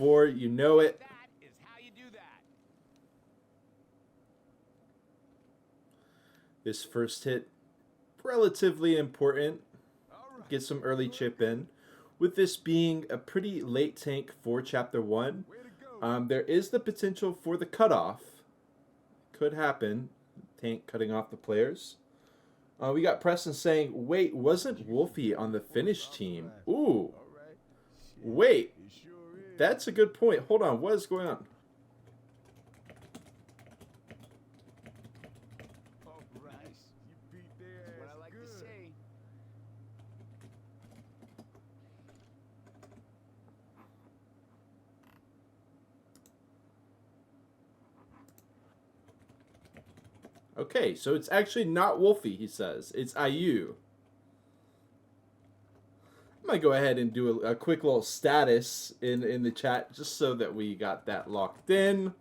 before you know it. That is how you do that. This first hit, relatively important. All right. Get some early chip in. With this being a pretty late tank for Chapter 1, Way to go. there is the potential for the cutoff. Could happen. Tank cutting off the players. We got Preston saying, wait, wasn't Wolfie on the finish team? Ooh, All right. wait, It sure is. that's a good point. Hold on, what is going on? All right. You beat their ass. What I like to say. Okay, so it's actually not Wolfie, he says. It's IU. I'm going to go ahead and do a quick little status in the chat just so that we got that locked in.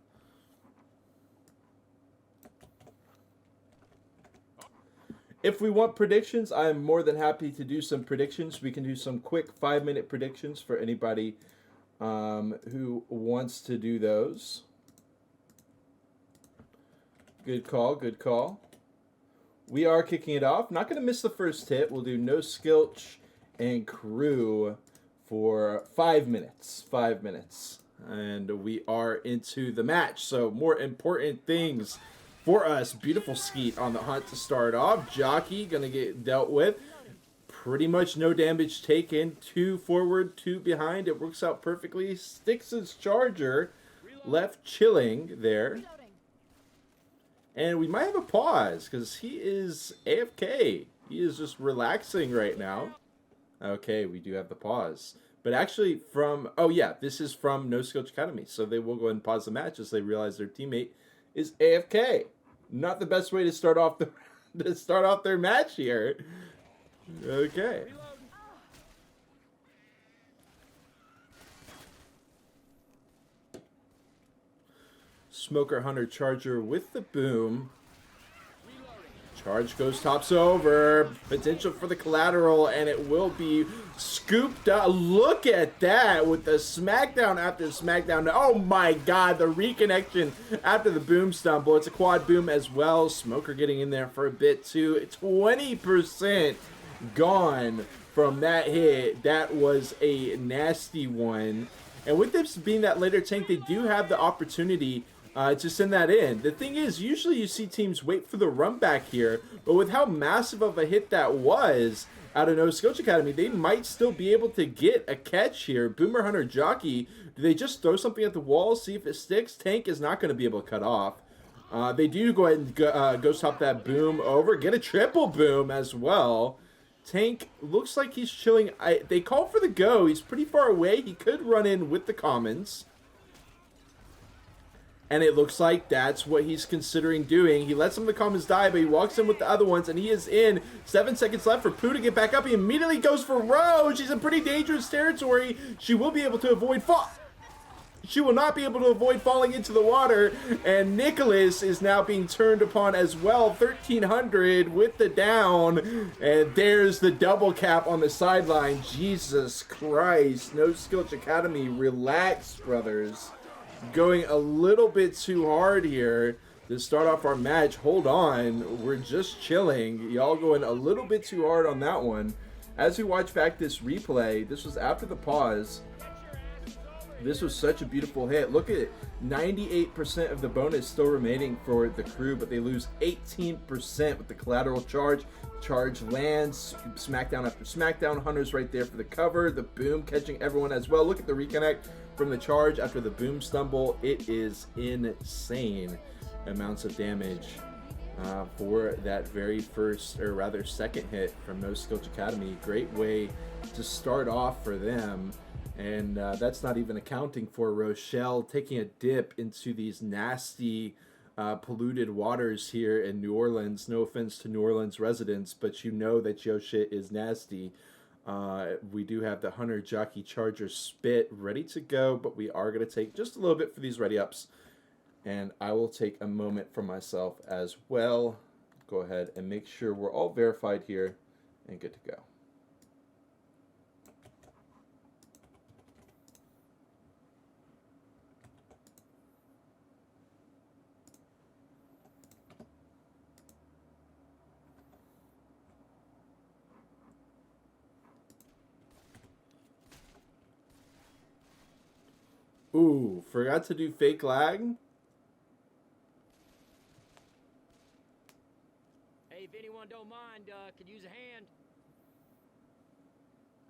If we want predictions, I am more than happy to do some predictions. We can do some quick 5-minute predictions for anybody who wants to do those. Good call, good call. We are kicking it off. Not going to miss the first hit. We'll do Noskillch and Crew for 5 minutes. 5 minutes. And we are into the match. So more important things for us. Beautiful Skeet on the hunt to start off. Jockey going to get dealt with. Pretty much no damage taken. 2 forward, 2 behind. It works out perfectly. Sticks his charger. Left chilling there. And we might have a pause because he is AFK. He is just relaxing right now. Okay, we do have the pause. But actually from, oh yeah, this is from Noskillch Academy. So they will go ahead and pause the match as they realize their teammate is AFK. Not the best way to start off their match here. Okay. Smoker Hunter Charger with the boom. Charge goes tops over. Potential for the collateral, and it will be scooped up. Look at that with the smackdown after smackdown. Oh my god, the reconnection after the boom stumble. It's a quad boom as well. Smoker getting in there for a bit too. 20% gone from that hit. That was a nasty one. And with this being that later tank, they do have the opportunity to send that in. The thing is, usually you see teams wait for the run back here, but with how massive of a hit that was out of Noskillch Academy, they might still be able to get a catch here. Boomer Hunter Jockey, do they just throw something at the wall, see if it sticks? Tank is not going to be able to cut off. They do go ahead and ghost hop that boom over, get a triple boom as well. Tank looks like he's chilling. They call for the go. He's pretty far away. He could run in with the commons. And it looks like that's what he's considering doing. He lets some of the commons die, but he walks in with the other ones, and he is in. 7 seconds left for Pooh to get back up. He immediately goes for Rose. She's in pretty dangerous territory. She will be able to avoid fall. She will not be able to avoid falling into the water. And Nicholas is now being turned upon as well. 1,300 with the down. And there's the double cap on the sideline. Jesus Christ. Noskillch Academy, relax, brothers. Going a little bit too hard here to start off our match. Hold on. We're just chilling. Y'all going a little bit too hard on that one. As we watch back this replay, this was after the pause. This was such a beautiful hit. Look at it. 98% of the bonus still remaining for the crew, but they lose 18% with the collateral charge. Charge lands, smackdown after smackdown. Hunter's right there for the cover. The boom catching everyone as well. Look at the reconnect from the charge after the boom stumble. It is insane amounts of damage for that very first, or rather second hit from Noskillch Academy. Great way to start off for them. And that's not even accounting for Rochelle taking a dip into these nasty, polluted waters here in New Orleans. No offense to New Orleans residents, but you know that your shit is nasty. We do have the Hunter Jockey Charger Spit ready to go, but we are going to take just a little bit for these ready ups. And I will take a moment for myself as well. Go ahead and make sure we're all verified here and good to go. Ooh, forgot to do fake lag. Hey, if anyone don't mind, could use a hand.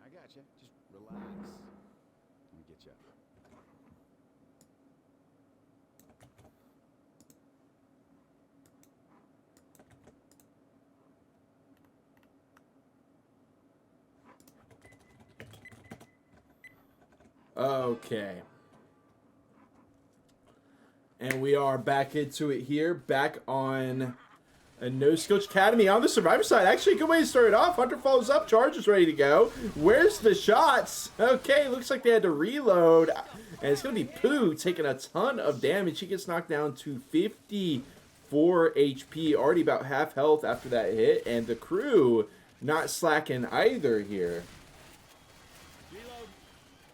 I got you. Just relax. Let me get you. Okay. And we are back into it here. Back on a Noskillch Academy on the Survivor side. Actually, a good way to start it off. Hunter follows up. Charge is ready to go. Where's the shots? Okay, looks like they had to reload. And it's going to be Pooh taking a ton of damage. He gets knocked down to 54 HP. Already about half health after that hit. And the crew not slacking either here.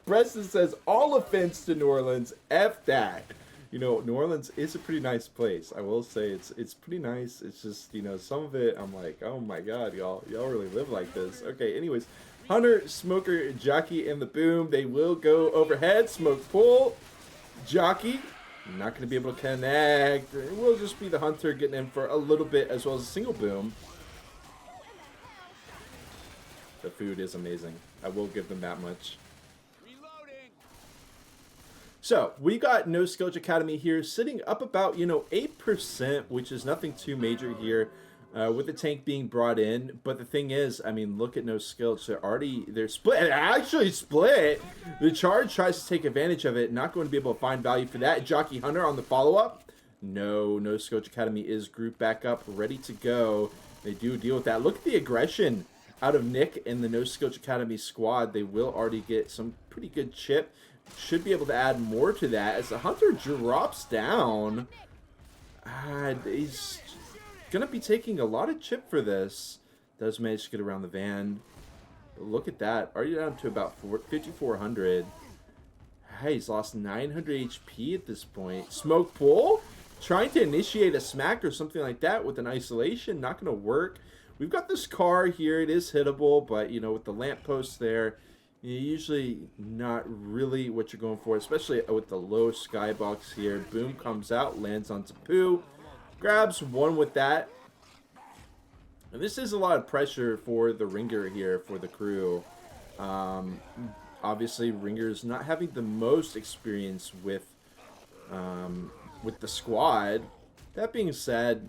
Preston says, all offense to New Orleans, F that. You know, New Orleans is a pretty nice place. I will say it's pretty nice. It's just, you know, some of it, I'm like, oh my god, y'all really live like this. Okay, anyways, Hunter, Smoker, Jockey, and the Boom, they will go overhead. Smoke pull. Jockey, not going to be able to connect. It will just be the Hunter getting in for a little bit as well as a single Boom. The food is amazing. I will give them that much. So, we got Noskillch Academy here sitting up about, 8%, which is nothing too major here, with the tank being brought in. But the thing is, I mean, look at Noskillch. They're split. They're actually split. The Charge tries to take advantage of it. Not going to be able to find value for that. Jockey Hunter on the follow-up. No, Noskillch Academy is grouped back up, ready to go. They do deal with that. Look at the aggression out of Nick and the Noskillch Academy squad. They will already get some pretty good chip. Should be able to add more to that as the Hunter drops down. He's going to be taking a lot of chip for this. Does manage to get around the van. But look at that. Already down to about 5,400. He's lost 900 HP at this point. Smoke pull? Trying to initiate a smack or something like that with an isolation. Not going to work. We've got this car here. It is hittable, but, with the lamppost there, usually not really what you're going for, especially with the low skybox here. Boom comes out, lands onto Pooh, grabs one with that. And this is a lot of pressure for the Ringer here for the crew. Obviously, Ringer's not having the most experience with the squad. That being said,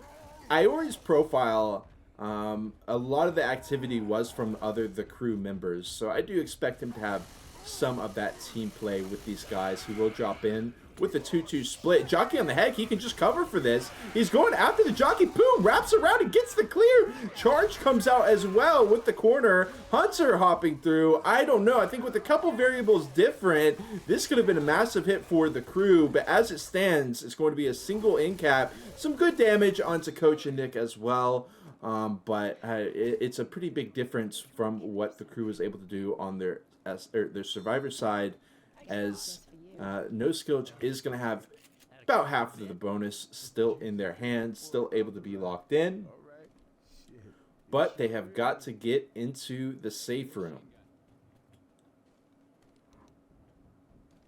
Iori's profile, a lot of the activity was from the crew members, so I do expect him to have some of that team play with these guys. He will drop in with the 2-2 split. Jockey on the heck, he can just cover for this. He's going after the Jockey. Boom, wraps around and gets the clear. Charge comes out as well with the corner. Hunter hopping through. I don't know. I think with a couple variables different, this could have been a massive hit for the crew, but as it stands, it's going to be a single in cap. Some good damage onto Coach and Nick as well. But it's a pretty big difference from what the crew was able to do on their Survivor side, as Noskillch is going to have about half of the bonus still in their hands, still able to be locked in. But they have got to get into the safe room.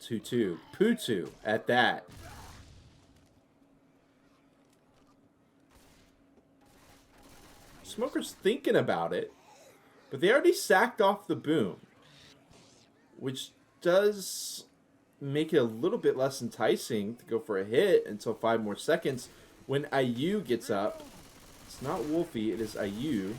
2-2. Poo-2 at that. Smoker's thinking about it, but they already sacked off the Boom, which does make it a little bit less enticing to go for a hit until 5 more seconds when IU gets up. It's not Wolfie, it is IU.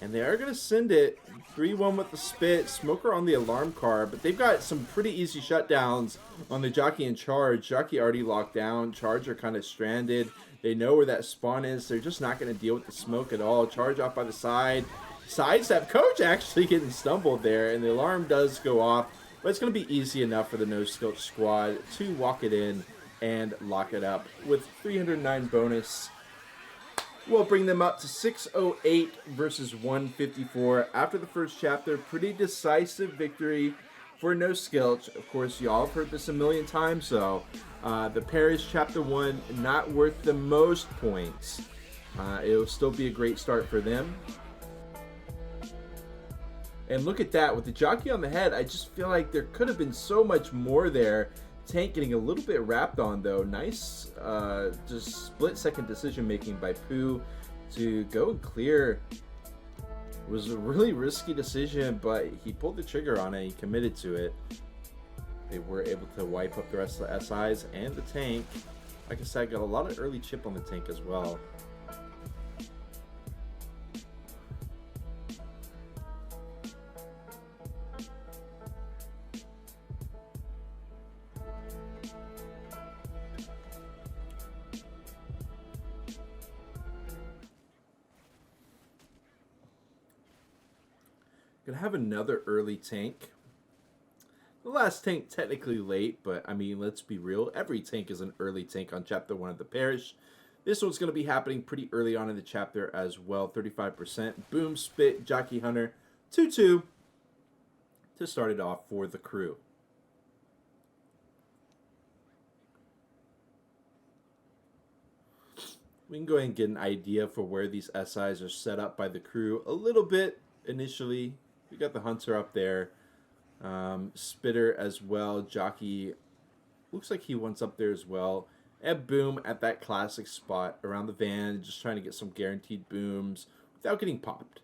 And they are going to send it 3-1 with the spit. Smoker on the alarm car, but they've got some pretty easy shutdowns on the Jockey and Charge. Jockey already locked down. Charge are kind of stranded. They know where that spawn is. They're just not going to deal with the smoke at all. Charge off by the side. Sidestep. Coach actually getting stumbled there, and the alarm does go off. But it's going to be easy enough for the Noskillch squad to walk it in and lock it up with 309 bonus. We'll bring them up to 608 versus 154 after the first chapter. Pretty decisive victory for Noskillch. Of course, y'all have heard this a million times, so the Parish Chapter 1 not worth the most points. It'll still be a great start for them. And look at that, with the jockey on the head, I just feel like there could have been so much more there. Tank getting a little bit wrapped on, though. Nice just split-second decision-making by Pooh to go and clear. It was a really risky decision, but he pulled the trigger on it. He committed to it. They were able to wipe up the rest of the SIs and the tank. Like I said, got a lot of early chip on the tank as well. Gonna have another early tank. The last tank technically late, but I mean, let's be real. Every tank is an early tank on Chapter 1 of the Parish. This one's going to be happening pretty early on in the chapter as well. 35%. Boom, Spit, Jockey Hunter, 2-2 to start it off for the crew. We can go ahead and get an idea for where these SIs are set up by the crew a little bit initially. We got the Hunter up there. Spitter as well. Jockey looks like he wants up there as well. And Boom at that classic spot around the van, just trying to get some guaranteed booms without getting popped.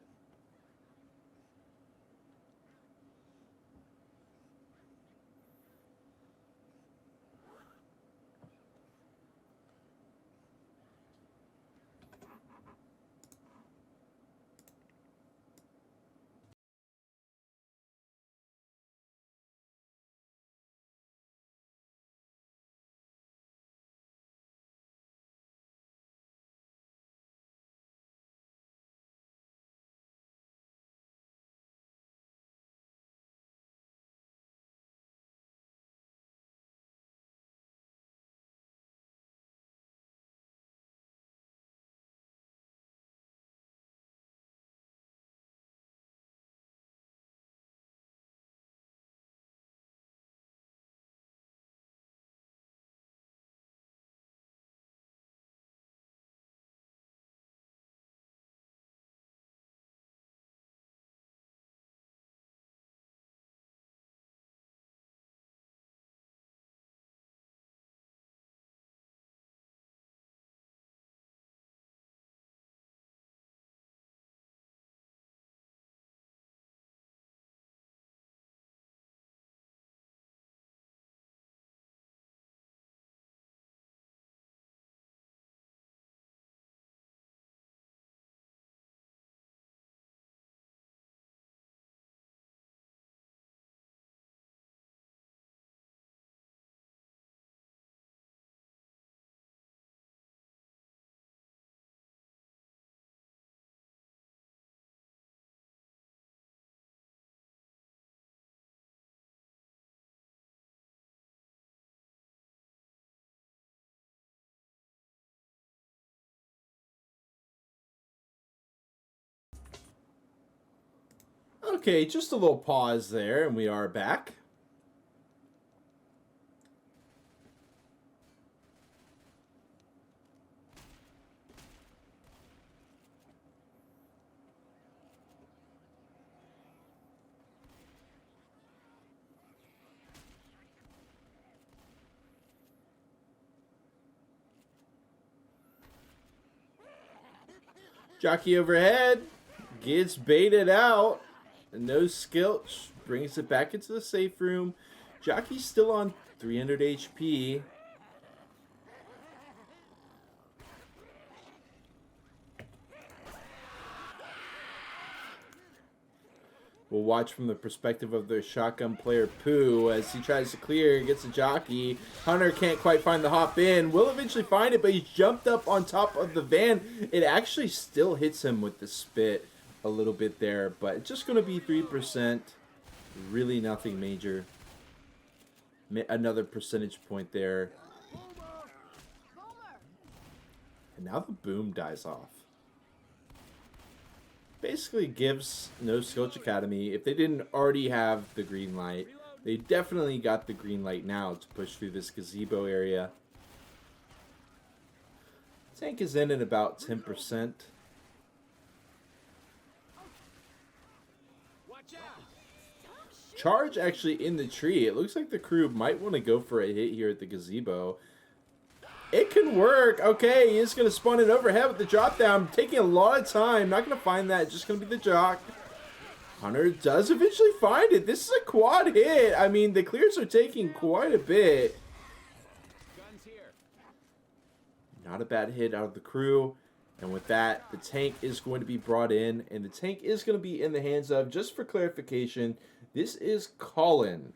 Okay, just a little pause there, and we are back. Jockey overhead gets baited out. Noskillch brings it back into the safe room. Jockey's still on 300 HP. We'll watch from the perspective of the shotgun player Pooh as he tries to clear, gets a jockey. Hunter can't quite find the hop in. Will eventually find it, but he's jumped up on top of the van. It actually still hits him with the spit a little bit there, but it's just going to be 3%. Really nothing major. Another percentage point there. And now the boom dies off. Basically gives Noskillch Academy, if they didn't already have the green light, They definitely got the green light now to push through this gazebo area. Tank is in at about 10%. Charge actually in the tree. It looks like the crew might want to go for a hit here at the gazebo. It can work. Okay, he's going to spawn it overhead with the drop down. Taking a lot of time. Not going to find that. Just going to be the jock. Hunter does eventually find it. This is a quad hit. I mean, the clears are taking quite a bit. Not a bad hit out of the crew. And with that, the tank is going to be brought in. And the tank is going to be in the hands of, just for clarification, this is Colin,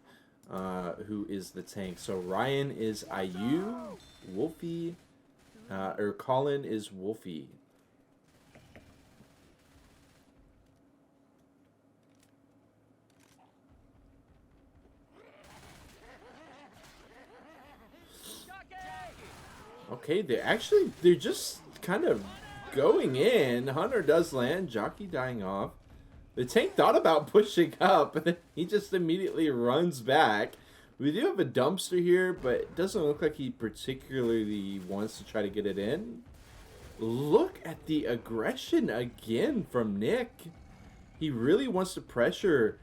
who is the tank. So Ryan is IU, Wolfie, or Colin is Wolfie. Okay, they're just kind of going in. Hunter does land, Jockey dying off. The tank thought about pushing up, but then he just immediately runs back. We do have a dumpster here, but it doesn't look like he particularly wants to try to get it in. Look at the aggression again from Nick. He really wants to pressure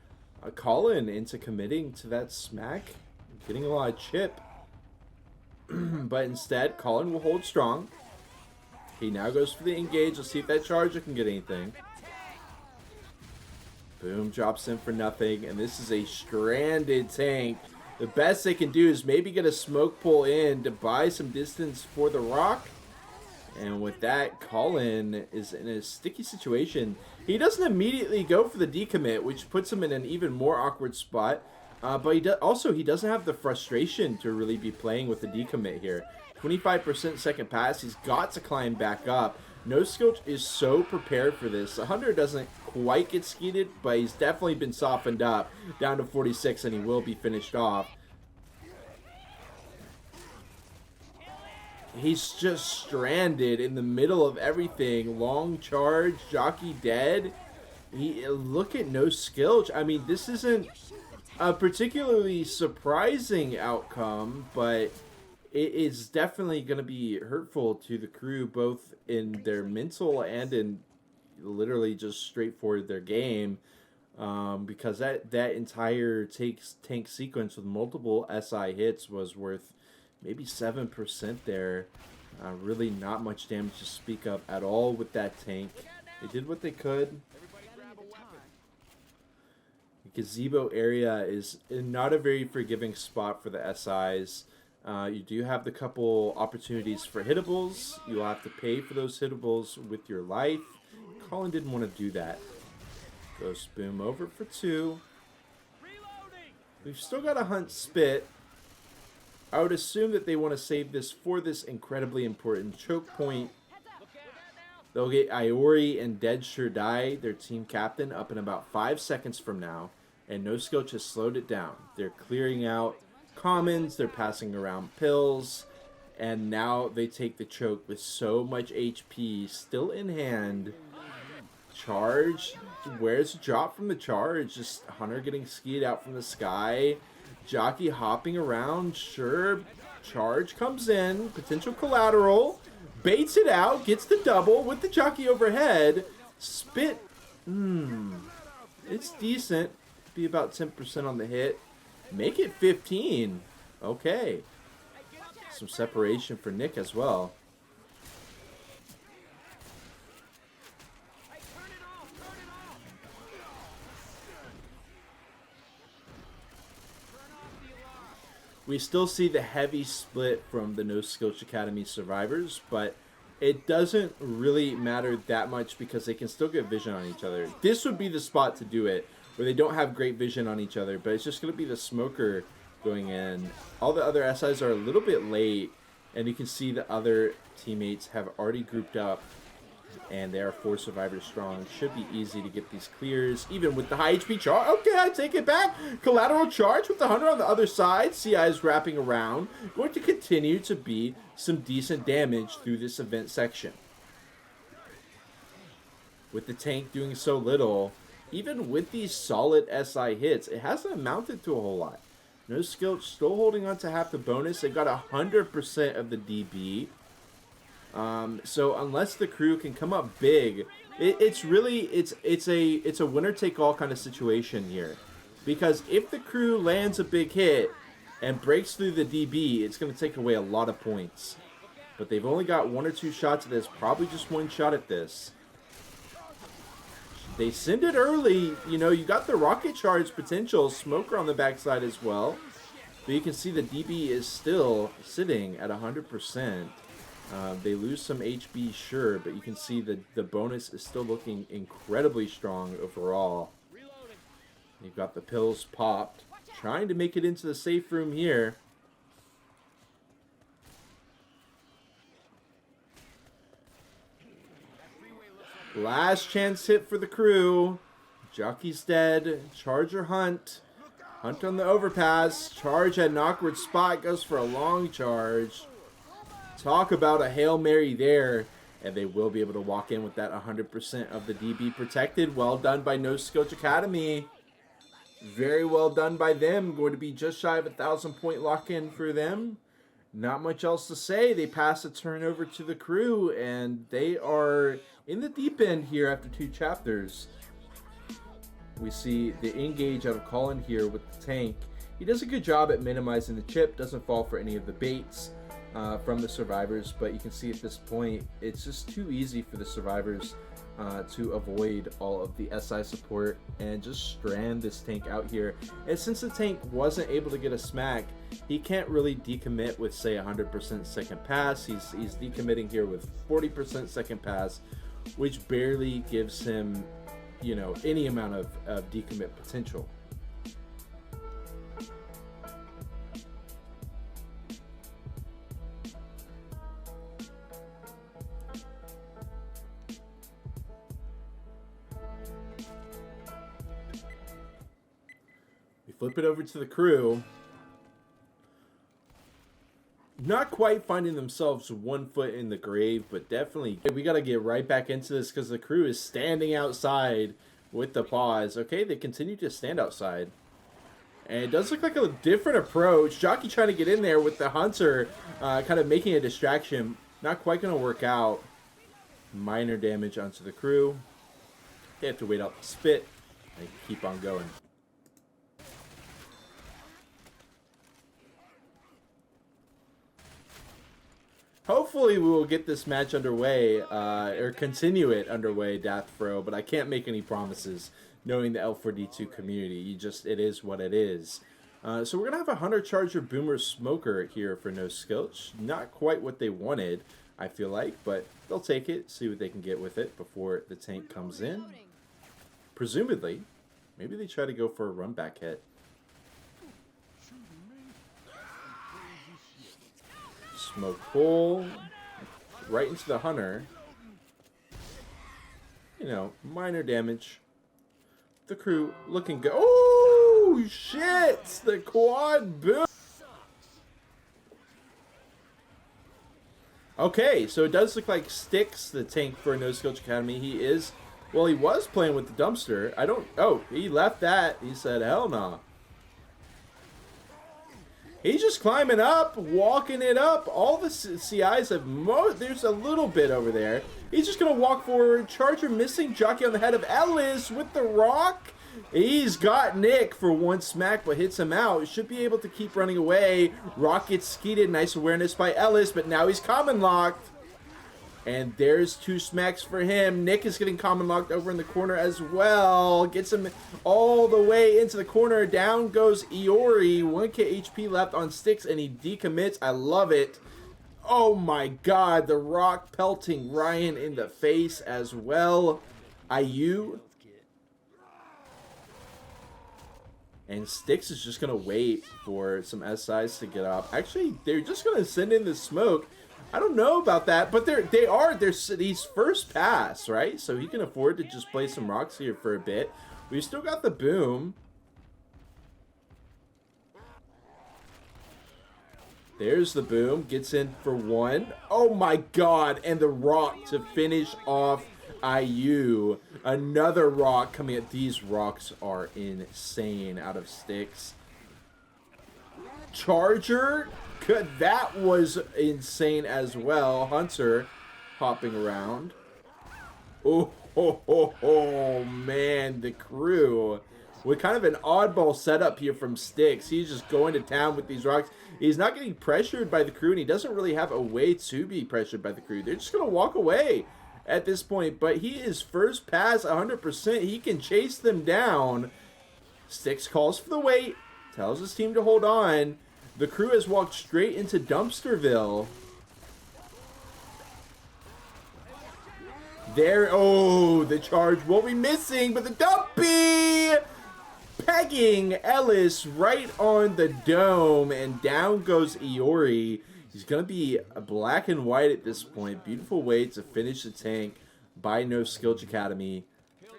Colin into committing to that smack. Getting a lot of chip. But instead, Colin will hold strong. He now goes for the engage. Let's see if that charger can get anything. Boom, drops in for nothing. And this is a stranded tank. The best they can do is maybe get a smoke pull in to buy some distance for the rock. And with that, Colin is in a sticky situation. He doesn't immediately go for the decommit, which puts him in an even more awkward spot. But he doesn't have the frustration to really be playing with the decommit here. 25% second pass. He's got to climb back up. Noskillch is so prepared for this. The Hunter doesn't quite get skeeted, but he's definitely been softened up down to 46, and he will be finished off. He's just stranded in the middle of everything. Long charge, Jockey dead. Look at Noskillch. I mean, this isn't a particularly surprising outcome, but it is definitely going to be hurtful to the crew, both in their mental and in literally just straightforward their game, because that entire tank sequence with multiple SI hits was worth maybe 7% there. Really not much damage to speak of at all with that tank. They did what they could. Gazebo area is not a very forgiving spot for the SIs. You do have the couple opportunities for hittables. You'll have to pay for those hittables with your life. Colin didn't want to do that. Goes boom over for 2. We've still got to hunt Spit. I would assume that they want to save this for this incredibly important choke point. They'll get Iori and Dead Sure Die, their team captain, up in about 5 seconds from now. And Noskillch has slowed it down. They're clearing out commons, they're passing around pills, and now they take the choke with so much HP still in hand. Charge, where's the drop from the charge? Just Hunter getting skied out from the sky. Jockey hopping around, sure. Charge comes in, potential collateral, baits it out, gets the double with the Jockey overhead. Spit, it's decent. Be about 10% on the hit. Make it 15. Okay. Some separation for Nick as well. We still see the heavy split from the Noskillch Academy survivors, but it doesn't really matter that much because they can still get vision on each other. This would be the spot to do it, where they don't have great vision on each other, but it's just going to be the smoker going in. All the other SIs are a little bit late, and you can see the other teammates have already grouped up, and they are 4 survivors strong. Should be easy to get these clears, even with the high HP charge. Okay, I take it back. Collateral charge with the Hunter on the other side. CI is wrapping around. Going to continue to be some decent damage through this event section. With the tank doing so little, even with these solid SI hits, it hasn't amounted to a whole lot. Noskillch still holding on to half the bonus. They've got 100% of the DB. So unless the crew can come up big, it's a winner take all kind of situation here, because if the crew lands a big hit and breaks through the DB, it's going to take away a lot of points. But they've only got 1 or 2 shots at this, probably just 1 shot at this. They send it early. You know, you got the rocket charge potential, smoker on the backside as well. But you can see the DB is still sitting at 100%. They lose some HB, sure, but you can see the bonus is still looking incredibly strong overall. You've got the pills popped. Trying to make it into the safe room here. Last chance hit for the crew. Jockey's dead. Charger Hunt. Hunt on the overpass. Charge at an awkward spot. Goes for a long charge. Talk about a Hail Mary there. And they will be able to walk in with that 100% of the DB protected. Well done by Noskillch Academy. Very well done by them. Going to be just shy of 1,000-point lock-in for them. Not much else to say. They pass a turnover to the crew, and they are in the deep end here after 2 chapters. We see the engage out of Colin here with the tank. He does a good job at minimizing the chip, doesn't fall for any of the baits from the survivors, but you can see at this point, it's just too easy for the survivors to avoid all of the SI support and just strand this tank out here. And since the tank wasn't able to get a smack, he can't really decommit with, say, 100% second pass. He's decommitting here with 40% second pass, which barely gives him, you know, any amount of decommit potential. We flip it over to the crew. Not quite finding themselves 1 foot in the grave, but definitely we got to get right back into this because the crew is standing outside with the pause. Okay, they continue to stand outside. And it does look like a different approach. Jockey trying to get in there with the Hunter kind of making a distraction. Not quite going to work out. Minor damage onto the crew. They have to wait out the spit and keep on going. Hopefully we will get this match underway, or continue it underway, Dathfro, but I can't make any promises knowing the L4D2 community. It is what it is. So we're going to have a Hunter Charger Boomer Smoker here for Noskillch. Not quite what they wanted, I feel like, but they'll take it, see what they can get with it before the tank comes in. Presumably, maybe they try to go for a run back hit. Smoke pull right into the Hunter. You know, minor damage. The crew looking good. Oh shit! The quad boom. Okay, so it does look like Styx, the tank for Noskillch Academy. He was playing with the dumpster. Oh, he left that. He said, hell no. He's just climbing up, walking it up. All the CIs have there's a little bit over there. He's just going to walk forward. Charger missing. Jockey on the head of Ellis with the rock. He's got Nick for 1 smack, but hits him out. Should be able to keep running away. Rock gets skeeted. Nice awareness by Ellis, but now he's common locked. And there's 2 smacks for him. Nick is getting common locked over in the corner as well. Gets him all the way into the corner. Down goes Iori. 1k HP left on Styx, and he decommits. I love it. Oh my god. The rock pelting Ryan in the face as well. IU. And Styx is just going to wait for some SIs to get up. Actually, they're just going to send in the smoke. I don't know about that, but he's first pass, right? So he can afford to just play some rocks here for a bit. We've still got the boom. There's the boom. Gets in for 1. Oh my god. And the rock to finish off IU. Another rock coming at. These rocks are insane out of Styx. Charger. Good. That was insane as well. Hunter hopping around. Oh, man. The crew with kind of an oddball setup here from Styx. He's just going to town with these rocks. He's not getting pressured by the crew, and he doesn't really have a way to be pressured by the crew. They're just going to walk away at this point, but he is first pass 100%. He can chase them down. Styx calls for the wait, tells his team to hold on. The crew has walked straight into Dumpsterville. There, oh, the charge will be missing, but the dumpy pegging Ellis right on the dome, and down goes Iori. He's going to be black and white at this point. Beautiful way to finish the tank by Noskillch Academy.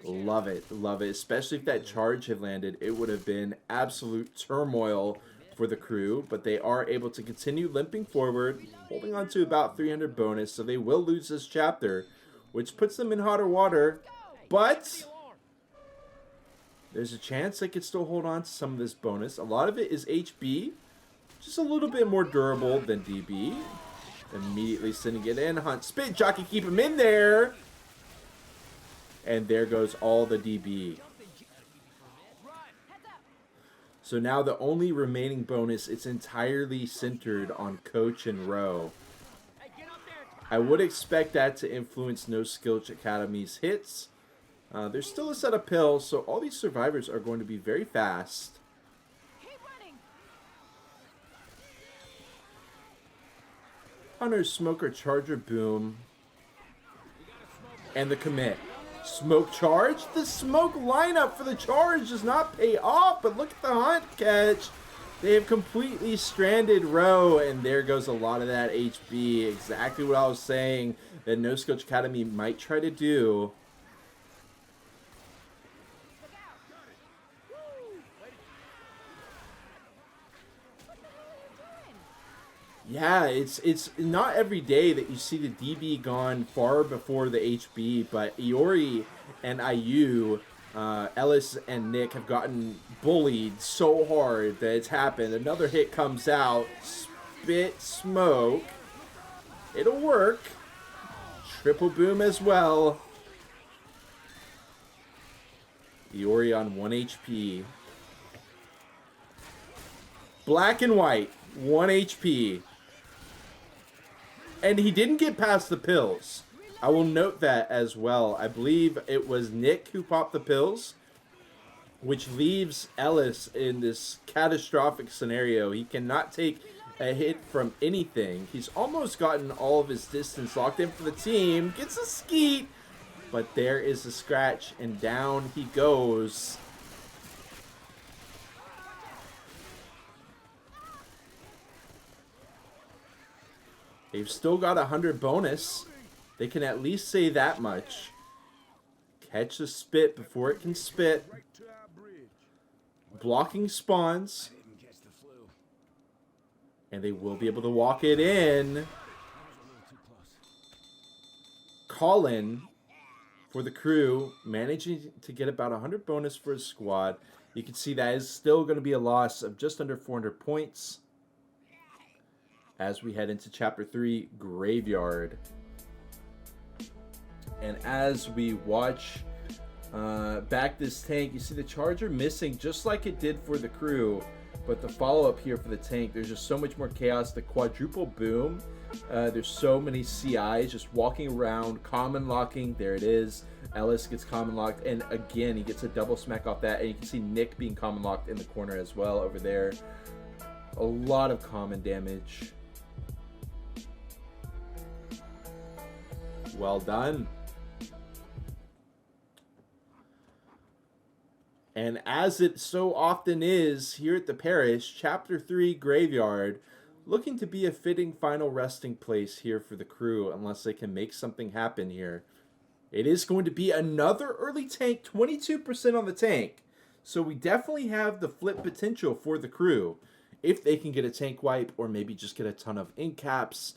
Love it, especially if that charge had landed. It would have been absolute turmoil for the crew, but they are able to continue limping forward, holding on to about 300 bonus, so they will lose this chapter, which puts them in hotter water, but there's a chance they could still hold on to some of this bonus. A lot of it is HB, just a little bit more durable than DB. Immediately sending it in. Hunt spit jockey, keep him in there. And there goes all the DB. So now the only remaining bonus, it's entirely centered on Coach and Row. I would expect that to influence Noskillch Academy's hits. There's still a set of pills, so all these survivors are going to be very fast. Hunter, Smoker, Charger, Boom. And the commit. Smoke charge. The smoke lineup for the charge does not pay off, but look at the hunt catch. They have completely stranded Row, and there goes a lot of that HB. Exactly what I was saying that Noskillch Academy might try to do. Yeah, it's not every day that you see the DB gone far before the HB, but Iori and IU, Ellis and Nick have gotten bullied so hard that it's happened. Another hit comes out, spit smoke. It'll work. Triple boom as well. Iori on 1 HP. Black and white, 1 HP. And he didn't get past the pills. I will note that as well. I believe it was Nick who popped the pills, which leaves Ellis in this catastrophic scenario. He cannot take a hit from anything. He's almost gotten all of his distance locked in for the team. Gets a skeet, but there is a scratch, and down he goes. They've still got 100 bonus. They can at least say that much. Catch the spit before it can spit. Blocking spawns. And they will be able to walk it in. Colin for the crew, managing to get about 100 bonus for his squad. You can see that is still going to be a loss of just under 400 points. As we head into Chapter 3, Graveyard. And as we watch back this tank, you see the Charger missing just like it did for the crew. But the follow-up here for the tank, there's just so much more chaos. The quadruple boom, there's so many CIs just walking around, common locking. There it is. Ellis gets common locked. And again, he gets a double smack off that. And you can see Nick being common locked in the corner as well over there. A lot of common damage. Well done. And as it so often is here at the parish, Chapter 3 Graveyard, looking to be a fitting final resting place here for the crew, unless they can make something happen here. It is going to be another early tank, 22% on the tank. So we definitely have the flip potential for the crew, if they can get a tank wipe, or maybe just get a ton of ink caps.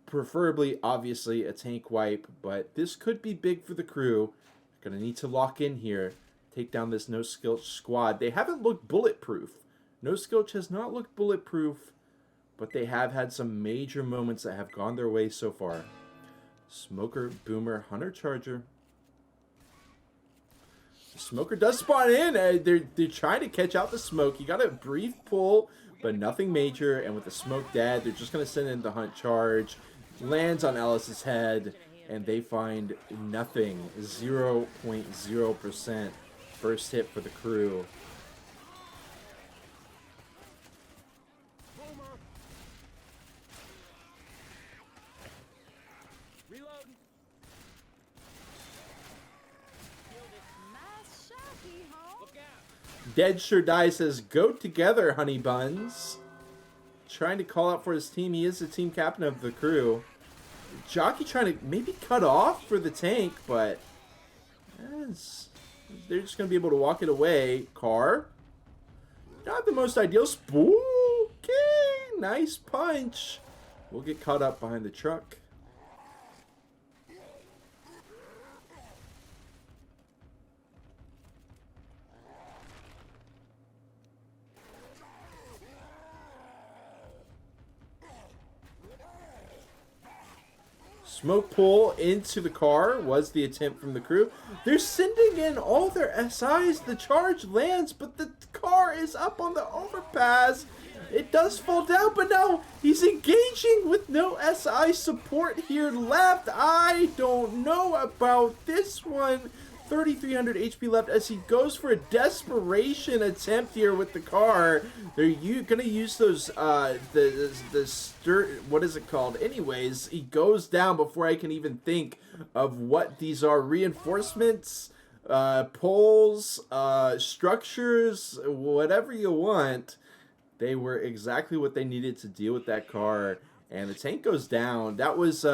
Preferably, obviously, a tank wipe, but this could be big for the crew. Gonna need to lock in here, take down this Noskillch squad. They haven't looked bulletproof Noskillch has not looked bulletproof, but they have had some major moments that have gone their way so far. Smoker, Boomer, Hunter, Charger. Smoker does spawn in. They're trying to catch out the smoke. You got a brief pull, but nothing major. And with the smoke dead, they're just going to send in the Hunt charge. Lands on Ellis's head, and they find nothing. 0.0% first hit for the crew. Dead Sure Die says, go together, honey buns. Trying to call out for his team. He is the team captain of the crew. Jockey trying to maybe cut off for the tank, but they're just going to be able to walk it away. Car. Not the most ideal. Spooky. Nice punch. We'll get caught up behind the truck. Smoke pull into the car was the attempt from the crew. They're sending in all their SIs. The charge lands, but the car is up on the overpass. It does fall down, but no, he's engaging with no SI support here left. I don't know about this one. 3,300 HP left as he goes for a desperation attempt here with the car. They're gonna use those what is it called? Anyways, he goes down before I can even think of what these are. Reinforcements, poles, structures, whatever you want. They were exactly what they needed to deal with that car. And the tank goes down. That was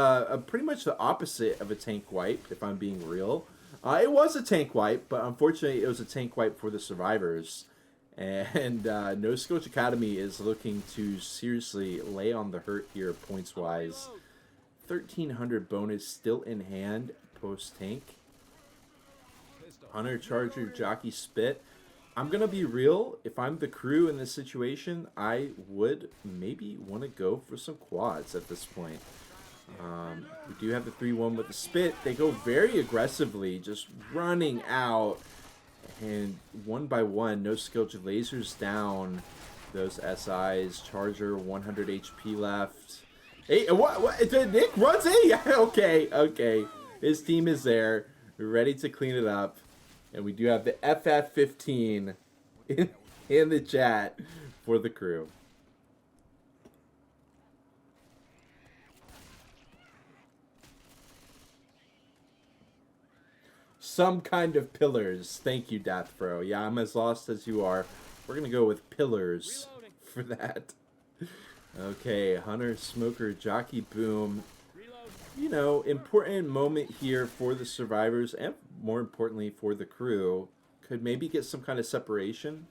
pretty much the opposite of a tank wipe, if I'm being real. It was a tank wipe, but unfortunately it was a tank wipe for the survivors. And Noskillch Academy is looking to seriously lay on the hurt here points-wise. 1,300 bonus still in hand post-tank. Hunter, Charger, Jockey, Spit. I'm going to be real. If I'm the crew in this situation, I would maybe want to go for some quads at this point. We do have the 3-1 with the Spit. They go very aggressively, just running out. And one by one, Noskillch lasers down those SIs. Charger, 100 HP left. Hey, what? Nick runs in? Okay. His team is there, ready to clean it up. And we do have the FF15 in the chat for the crew. Some kind of pillars. Thank you, Dathbro. Yeah, I'm as lost as you are. We're going to go with pillars for that. Okay, Hunter, Smoker, Jockey, Boom. You know, important moment here for the survivors and more importantly for the crew. Could maybe get some kind of separation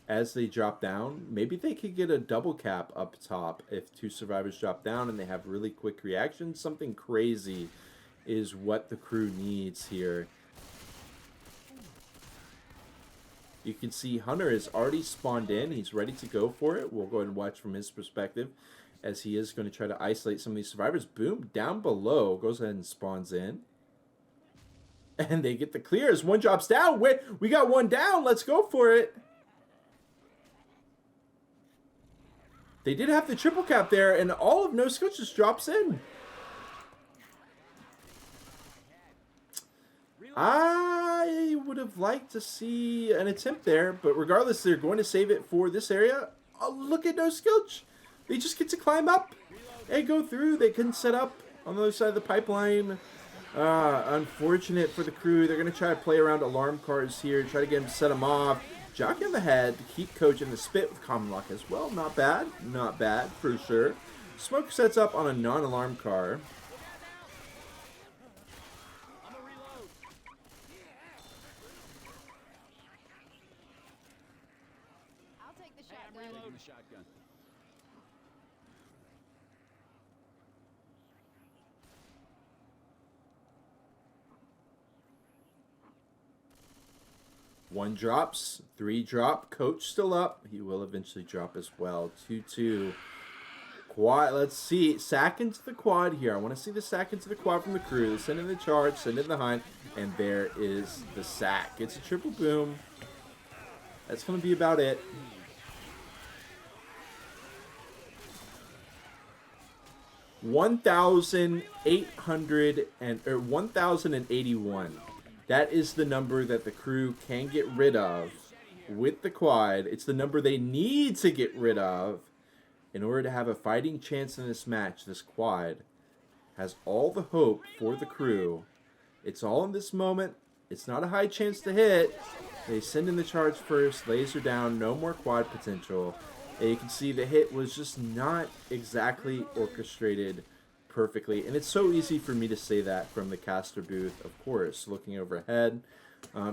as they drop down. Maybe they could get a double cap up top if two survivors drop down and they have really quick reactions. Something crazy is what the crew needs here. You can see Hunter is already spawned in. He's ready to go for it. We'll go ahead and watch from his perspective as he is going to try to isolate some of these survivors. Boom, down below, goes ahead and spawns in. And they get the clear as one drops down. Wait, we got one down. Let's go for it. They did have the triple cap there, and all of Noskillch just drops in. I would have liked to see an attempt there, but regardless, they're going to save it for this area. Oh, look at Noskillch. They just get to climb up and go through. They couldn't set up on the other side of the pipeline. Unfortunate for the crew. They're going to try to play around alarm cars here, try to get them to set them off. Jockey on the head to keep coaching the Spit with common lock as well. Not bad. Not bad for sure. Smoke sets up on a non-alarm car. 1 drops, 3 drop. Coach still up. He will eventually drop as well. 2-2. Quad. Let's see. Sack into the quad here. I want to see the sack into the quad from the crew. Send in the charge. Send in the hunt. And there is the sack. It's a triple boom. That's going to be about it. $1,081. That is the number that the crew can get rid of with the quad. It's the number they need to get rid of in order to have a fighting chance in this match. This quad has all the hope for the crew. It's all in this moment. It's not a high chance to hit. They send in the charge first. Laser down. No more quad potential. And you can see the hit was just not exactly orchestrated perfectly. And it's so easy for me to say that from the caster booth, of course, looking overhead.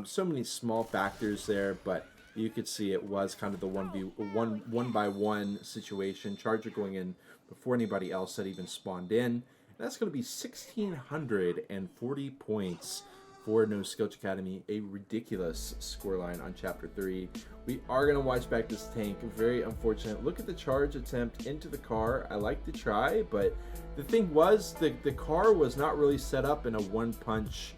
So many small factors there, but you could see it was kind of the one by one situation. Charger going in before anybody else had even spawned in. And that's going to be 1,640 points for Noskillch Academy. A ridiculous scoreline on Chapter 3. We are going to watch back this tank. Very unfortunate. Look at the charge attempt into the car. I like to try, but the thing was the car was not really set up in a one-punch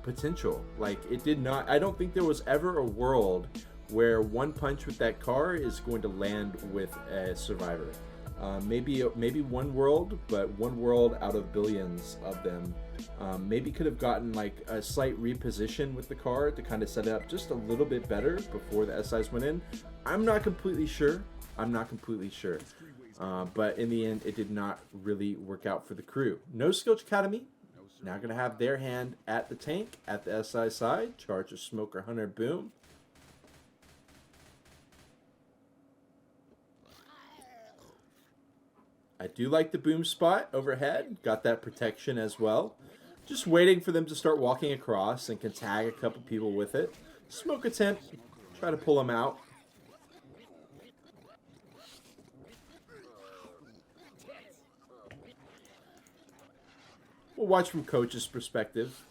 potential. Like, it did not. I don't think there was ever a world where one punch with that car is going to land with a survivor. Maybe one world, but one world out of billions of them. Maybe could have gotten like a slight reposition with the car to kind of set it up just a little bit better before the SIs went in. I'm not completely sure. But in the end, it did not really work out for the crew. Noskillch Academy now going to have their hand at the tank, at the SI side. Charger, Smoker, Hunter, boom. I do like the boom spot overhead. Got that protection as well. Just waiting for them to start walking across and can tag a couple people with it. Smoke attempt. Try to pull them out. We'll watch from Coach's perspective.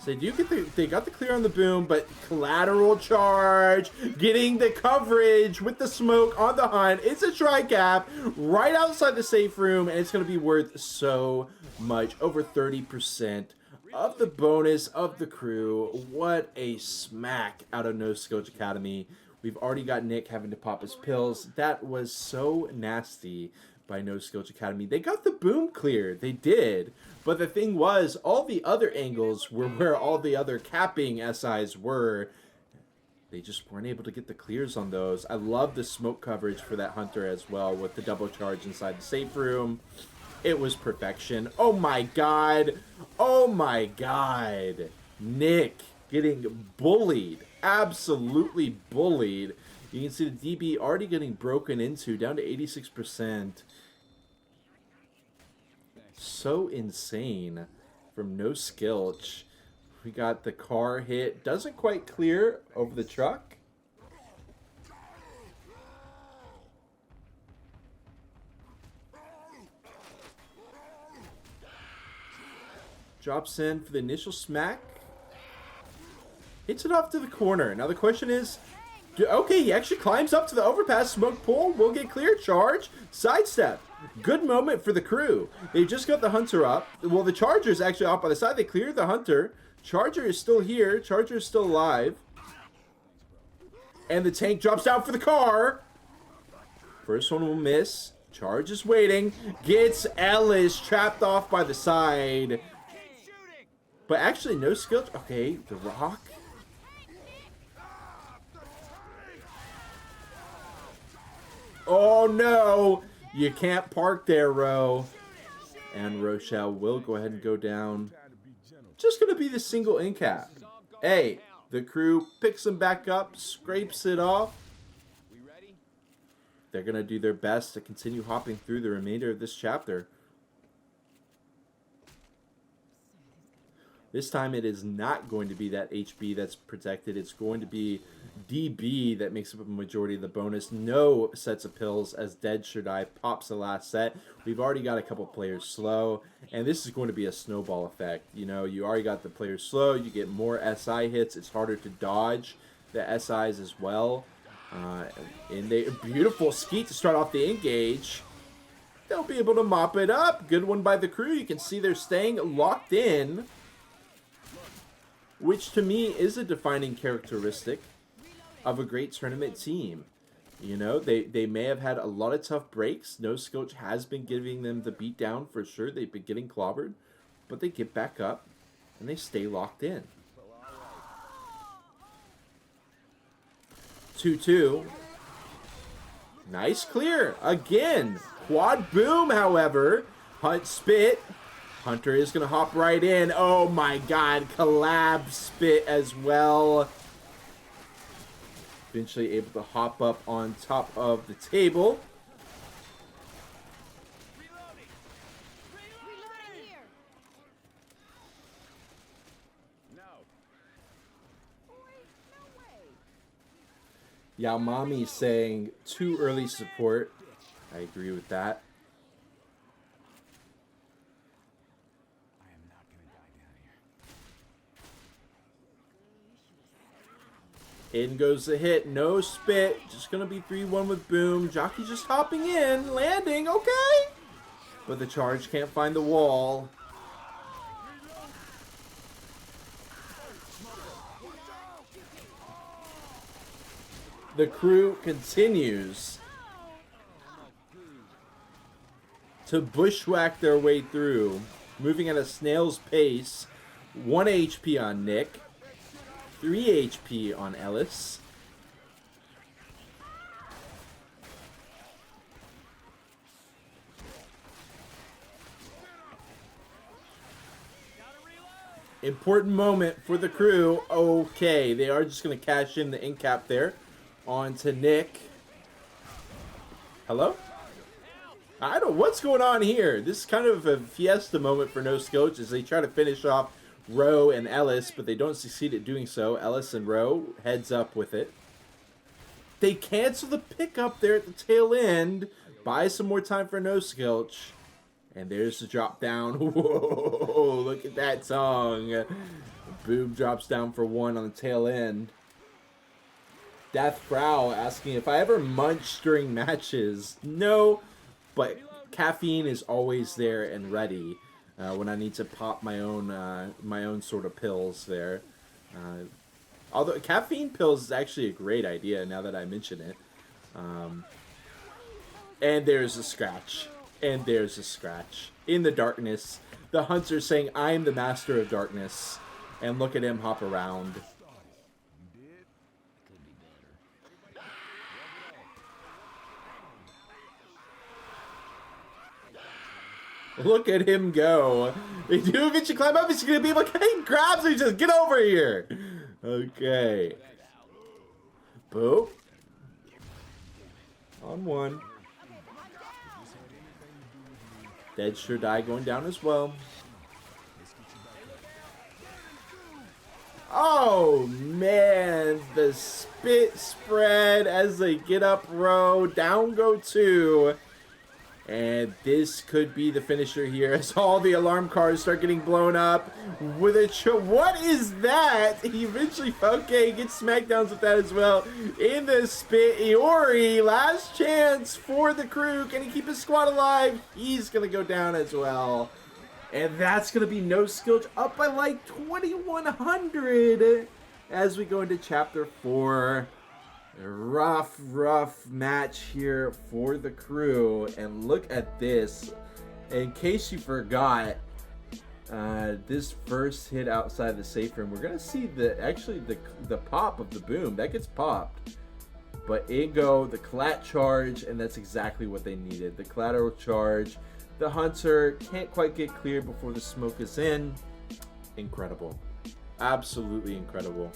So they got the clear on the boom, but collateral charge, getting the coverage with the smoke on the hunt. It's a tri-cap right outside the safe room, and it's going to be worth so much. Over 30% of the bonus of the crew. What a smack out of Noskillch Academy. We've already got Nick having to pop his pills. That was so nasty by Noskillch Academy. They got the boom clear. They did. But the thing was, all the other angles were where all the other capping SIs were. They just weren't able to get the clears on those. I love the smoke coverage for that Hunter as well with the double charge inside the safe room. It was perfection. Oh my god. Oh my god. Nick getting bullied. Absolutely bullied. You can see the DB already getting broken into, down to 86%. So insane from Noskillch. We got the car hit. Doesn't quite clear over the truck. Drops in for the initial smack. Hits it off to the corner. Now the question is, okay, he actually climbs up to the overpass. Smoke pull. Will get clear. Charge. Sidestep. Good moment for the crew. They just got the Hunter up. Well, the Charger's actually off by the side. They cleared the Hunter. Charger is still here. Charger is still alive. And the tank drops down for the car. First one will miss. Charge is waiting. Gets Ellis trapped off by the side. But actually, Noskillch. Okay, the Rock. Oh, no. You can't park there, Ro. And Rochelle will go ahead and go down. Just going to be the single in cap. Hey, the crew picks him back up, scrapes it off. They're going to do their best to continue hopping through the remainder of this chapter. This time it is not going to be that HB that's protected. It's going to be DB that makes up a majority of the bonus. No sets of pills as Dead Should I pops the last set. We've already got a couple players slow, and this is going to be a snowball effect. You know, you already got the players slow. You get more SI hits. It's harder to dodge. the SIs as well. And they beautiful skeet to start off the engage. They'll be able to mop it up. Good one by the crew. You can see they're staying locked in, which to me is a defining characteristic of a great tournament team. You know, they may have had a lot of tough breaks. Noskillch has been giving them the beat down for sure. They've been getting clobbered, but they get back up and they stay locked in. 2-2. Nice clear. Again, quad boom, however. Hunt spit. Hunter is going to hop right in. Oh my god, collab spit as well. Eventually able to hop up on top of the table. Yaomami saying too early support. I agree with that. I am not gonna die down here. In goes the hit. No spit. Just going to be 3-1 with boom. Jockey just hopping in. Landing. Okay. But the charge can't find the wall. The crew continues to bushwhack their way through, moving at a snail's pace. 1 HP on Nick, 3 HP on Ellis. Important moment for the crew. Okay, they are just going to cash in the incap there. On to Nick. Hello? I don't. What's going on here? This is kind of a fiesta moment for Noskillch as they try to finish off Rowe and Ellis, but they don't succeed at doing so. Ellis and Rowe heads up with it. They cancel the pickup there at the tail end. Buy some more time for Noskillch. And there's the drop down. Whoa, look at that song. Boom drops down for 1 on the tail end. Death Brow asking if I ever munch during matches. No, but caffeine is always there and ready when I need to pop my own sort of pills there. Although caffeine pills is actually a great idea now that I mention it. And there's a scratch. And there's a scratch. In the darkness, the Hunter saying, I am the master of darkness. And look at him hop around. Look at him go. They do eventually climb up. He's going to be able to, he grabs him. Just get over here. Okay. Boop. On 1. Dead Sure Die going down as well. Oh, man. The spit spread as they get up row. Down go 2. And this could be the finisher here as all the alarm cars start getting blown up with a what is that? He eventually, okay, gets smackdowns with that as well. In the spit, Iori, last chance for the crew. Can he keep his squad alive? He's going to go down as well. And that's going to be Noskillch up by like 2,100 as we go into Chapter 4. Rough match here for the crew. And look at this. In case you forgot, this first hit outside the safe room, we're going to see the pop of the boom. That gets popped. But in go the collat charge, and that's exactly what they needed. The collateral charge. The Hunter can't quite get clear before the smoke is in. Incredible. Absolutely incredible.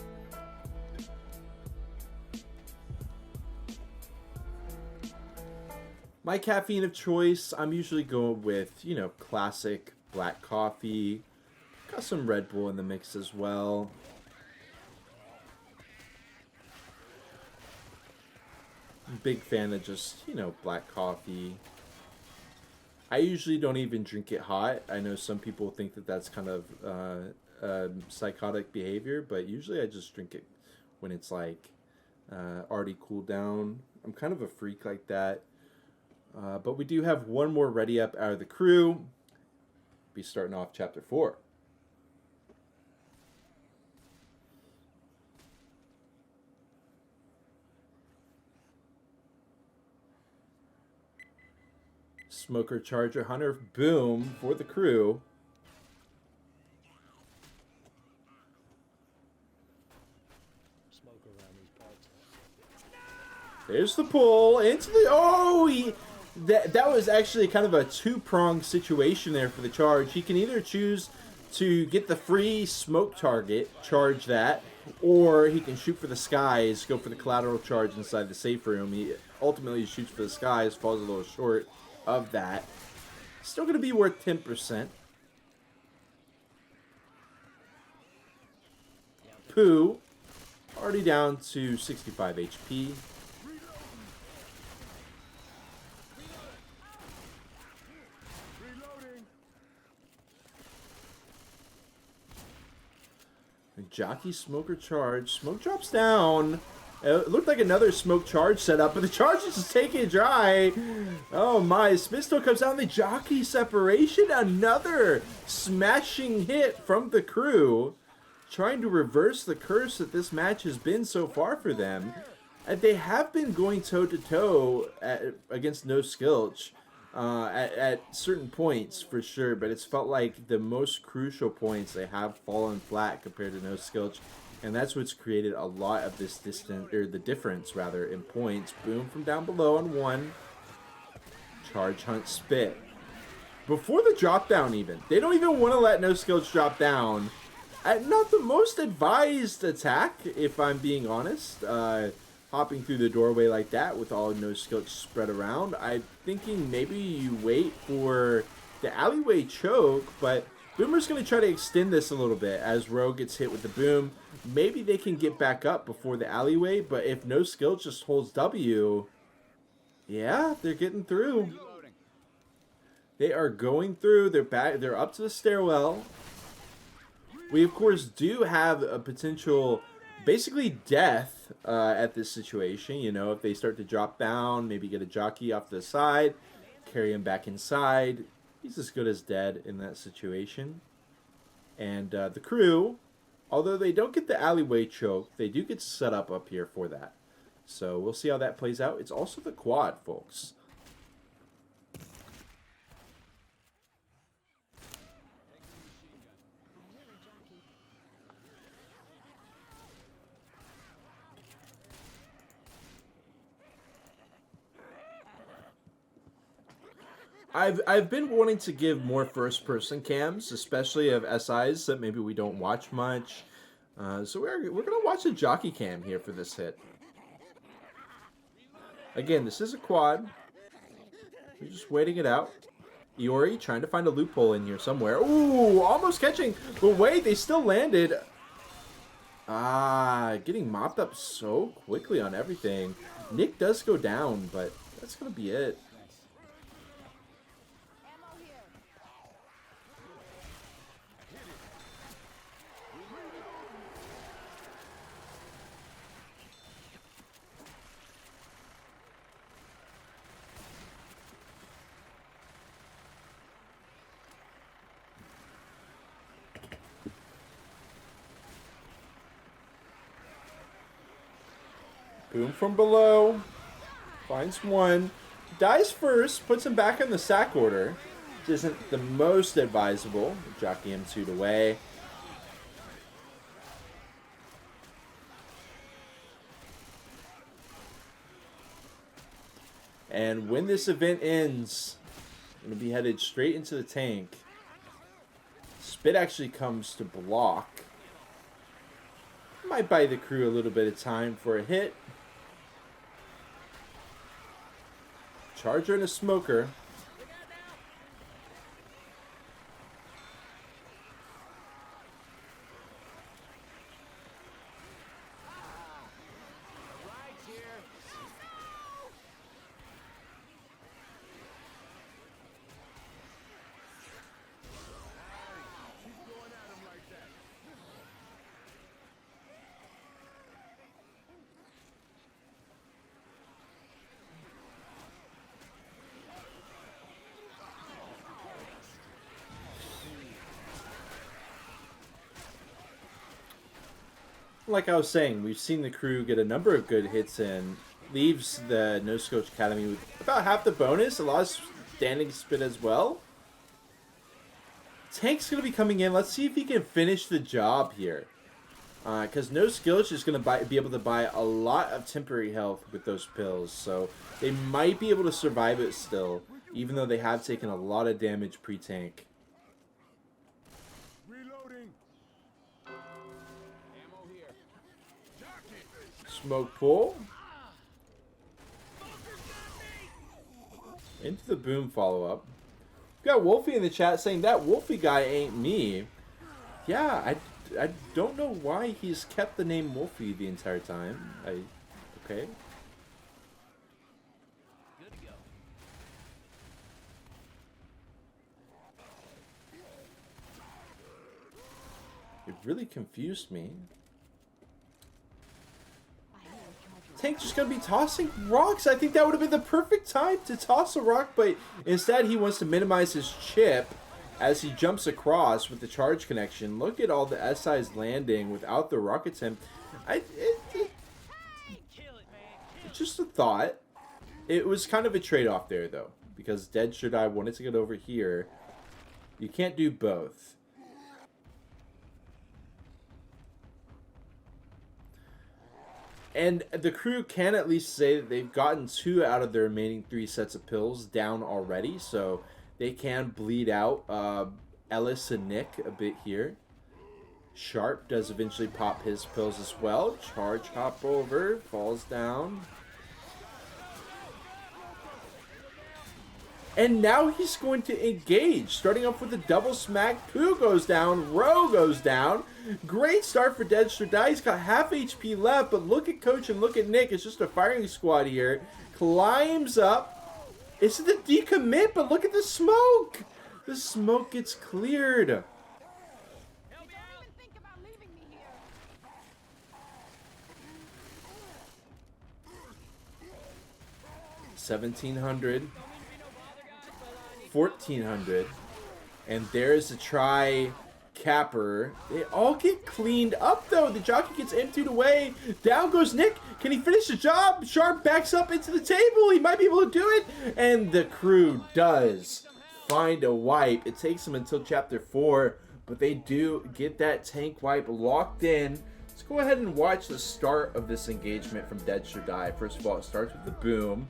My caffeine of choice, I'm usually going with, you know, classic black coffee. Got some Red Bull in the mix as well. Big fan of just, you know, black coffee. I usually don't even drink it hot. I know some people think that that's kind of psychotic behavior, but usually I just drink it when it's like already cooled down. I'm kind of a freak like that. But we do have one more ready up out of the crew. Be starting off chapter 4. Smoker, Charger, Hunter, Boom for the crew. Smoke around these parts. There's the pull into the... Oh, that was actually kind of a two-pronged situation there for the charge. He can either choose to get the free smoke target, charge that, or he can shoot for the skies, go for the collateral charge inside the safe room. He ultimately shoots for the skies, falls a little short of that. Still going to be worth 10%. Pooh, already down to 65 HP. Jockey, Smoker, Charge. Smoke drops down. It looked like another smoke charge setup, but the charge is just taking it dry. Oh my, Spisto comes down the jockey separation. Another smashing hit from the crew. Trying to reverse the curse that this match has been so far for them. And they have been going toe-to-toe against Noskillch at certain points for sure, but it's felt like the most crucial points they have fallen flat compared to Noskillch. And that's what's created a lot of this distance, or the difference rather, in points. Boom from down below on 1. Charge, Hunt, Spit. Before the drop down even. They don't even want to let Noskillch drop down. Not the most advised attack, if I'm being honest. Hopping through the doorway like that with all Noskillch spread around. I'm thinking maybe you wait for the alleyway choke, but Boomer's going to try to extend this a little bit as Rogue gets hit with the boom. Maybe they can get back up before the alleyway, but if Noskillch just holds W, yeah, they're getting through. They are going through. They're back. They're up to the stairwell. We, of course, do have a potential, basically death at this situation. You know, if they start to drop down, maybe get a jockey off to the side, carry him back inside. He's as good as dead in that situation. And the crew, although they don't get the alleyway choke, they do get set up here for that. So we'll see how that plays out. It's also the quad, folks. I've been wanting to give more first-person cams, especially of SIs that maybe we don't watch much. So we're gonna watch a jockey cam here for this hit. Again, this is a quad. We're just waiting it out. Iori trying to find a loophole in here somewhere. Ooh, almost catching, but wait, they still landed. Ah, getting mopped up so quickly on everything. Nick does go down, but that's gonna be it. Boom from below. Finds 1. Dies first. Puts him back in the sack order. Which isn't the most advisable. Jockey him 2 away. And when this event ends, I'm going to be headed straight into the tank. Spit actually comes to block. Might buy the crew a little bit of time for a hit. Charger and a smoker. Like I was saying, we've seen the crew get a number of good hits in. Leaves the Noskillch Academy with about half the bonus. A lot of standing spin as well. Tank's going to be coming in. Let's see if he can finish the job here. Because Noskillch is going to be able to buy a lot of temporary health with those pills. So they might be able to survive it still. Even though they have taken a lot of damage pre-tank. Reloading. Ammo here. Smoke pull. Into the boom follow-up. Got Wolfie in the chat saying that Wolfie guy ain't me. Yeah, I don't know why he's kept the name Wolfie the entire time. Okay. Good to go. It really confused me. Tank's just going to be tossing rocks. I think that would have been the perfect time to toss a rock, but instead he wants to minimize his chip as he jumps across with the charge connection. Look at all the SIs landing without the rock attempt. It's just a thought. It was kind of a trade-off there, though, because Dead Sure Die wanted to get over here. You can't do both. And the crew can at least say that they've gotten 2 out of their remaining 3 sets of pills down already. So they can bleed out Ellis and Nick a bit here. Sharp does eventually pop his pills as well. Charge hop over, falls down. And now he's going to engage. Starting off with a double smack. Pooh goes down. Roe goes down. Great start for Dead Sure Die. He's got half HP left, but look at Coach and look at Nick. It's just a firing squad here. Climbs up. It's the decommit, but look at the smoke. The smoke gets cleared. Don't even think about leaving me here. 1,700. 1,400. And there's a try capper. They all get cleaned up, though. The jockey gets emptied away. Down goes Nick. Can he finish the job? Sharp backs up into the table. He might be able to do it. And the crew does find a wipe. It takes them until chapter 4, but they do get that tank wipe locked in. Let's go ahead and watch the start of this engagement from Dead Sure Die. First of all, it starts with the boom.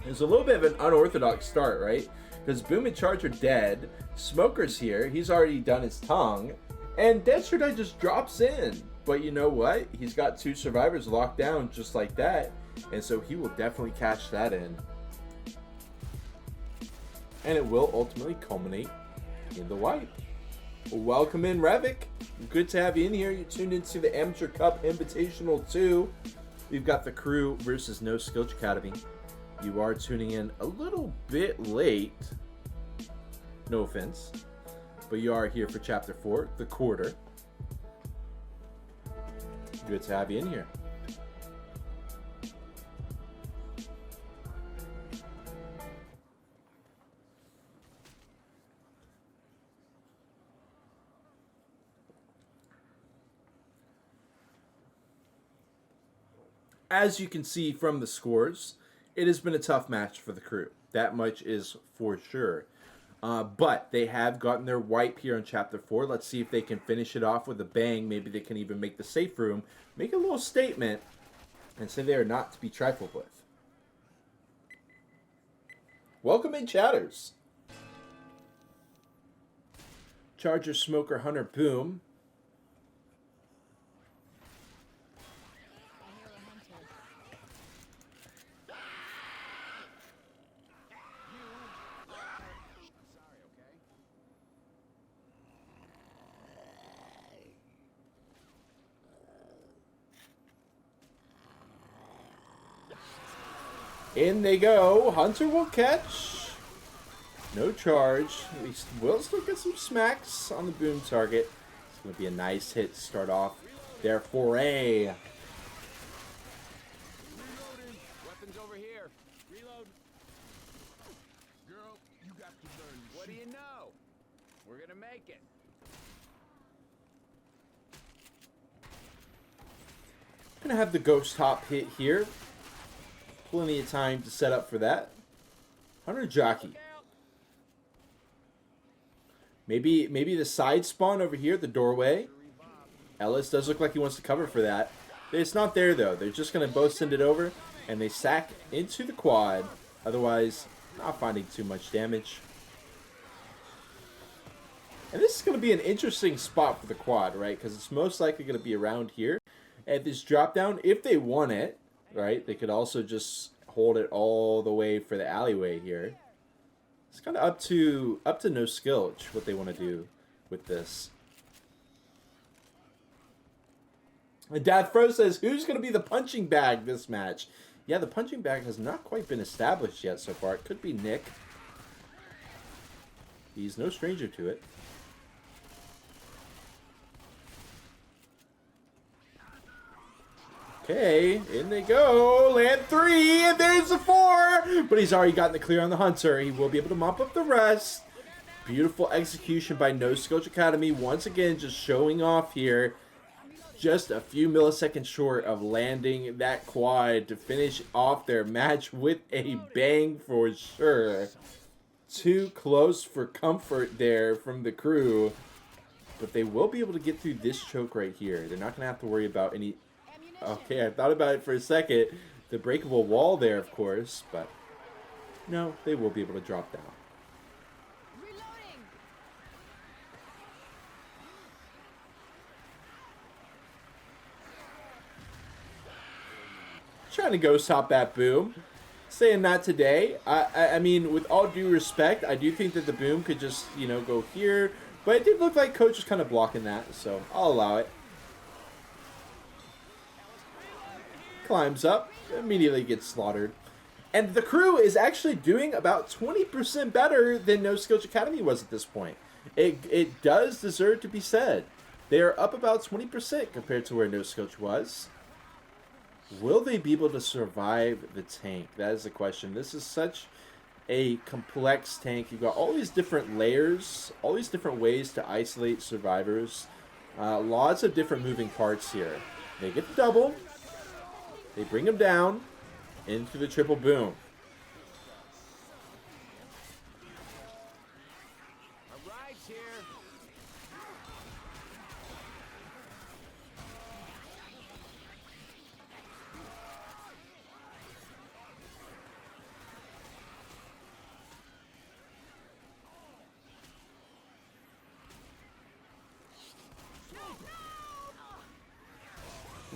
It's a little bit of an unorthodox start, right? Because Boom and Charge are dead. Smoker's here. He's already done his tongue. And Dead Sure Die just drops in. But you know what? He's got 2 survivors locked down just like that. And so he will definitely cash that in. And it will ultimately culminate in the wipe. Welcome in, Revik. Good to have you in here. You're tuned into the Amateur Cup Invitational 2. We've got the crew versus Noskillch Academy. You are tuning in a little bit late. No offense. But you are here for Chapter 4, the quarter. Good to have you in here. As you can see from the scores, it has been a tough match for the crew. That much is for sure. But they have gotten their wipe here in Chapter 4. Let's see if they can finish it off with a bang. Maybe they can even make the safe room, make a little statement, and say they are not to be trifled with. Welcome in, chatters. Charger, Smoker, Hunter, Boom. In they go. Hunter will catch. No charge. We will still get some smacks on the boom target. It's going to be a nice hit to start off their foray. Reloading. Weapons over here. Reload. Girl, you got to learn. What do you know? We're gonna make it. going to have the ghost hop hit here. Plenty of time to set up for that. Hunter Jockey. Maybe the side spawn over here, the doorway. Ellis does look like he wants to cover for that. It's not there, though. They're just going to both send it over, and they sack into the quad. Otherwise, not finding too much damage. And this is going to be an interesting spot for the quad, right? Because it's most likely going to be around here. At this drop down, if they want it, right, they could also just hold it all the way for the alleyway here. It's kind of up to Noskillch what they want to do with this. And Dad Fro says, who's going to be the punching bag this match? Yeah, the punching bag has not quite been established yet so far. It could be Nick. He's no stranger to it. Okay, in they go. Land 3, and there's the 4. But he's already gotten the clear on the Hunter. He will be able to mop up the rest. Beautiful execution by Noskillch Academy. Once again, just showing off here. Just a few milliseconds short of landing that quad to finish off their match with a bang for sure. Too close for comfort there from the crew. But they will be able to get through this choke right here. They're not going to have to worry about any... Okay, I thought about it for a second. The breakable wall there, of course, but no, they will be able to drop down. Reloading. Trying to ghost hop that boom. Saying not today. I mean, with all due respect, I do think that the boom could just, you know, go here. But it did look like Coach was kind of blocking that, so I'll allow it. Climbs up, immediately gets slaughtered. And the crew is actually doing about 20% better than Noskillch Academy was at this point. It does deserve to be said. They are up about 20% compared to where Noskillch was. Will they be able to survive the tank? That is the question. This is such a complex tank. You've got all these different layers, all these different ways to isolate survivors. Lots of different moving parts here. They get the double. They bring him down into the triple boom. A ride's here.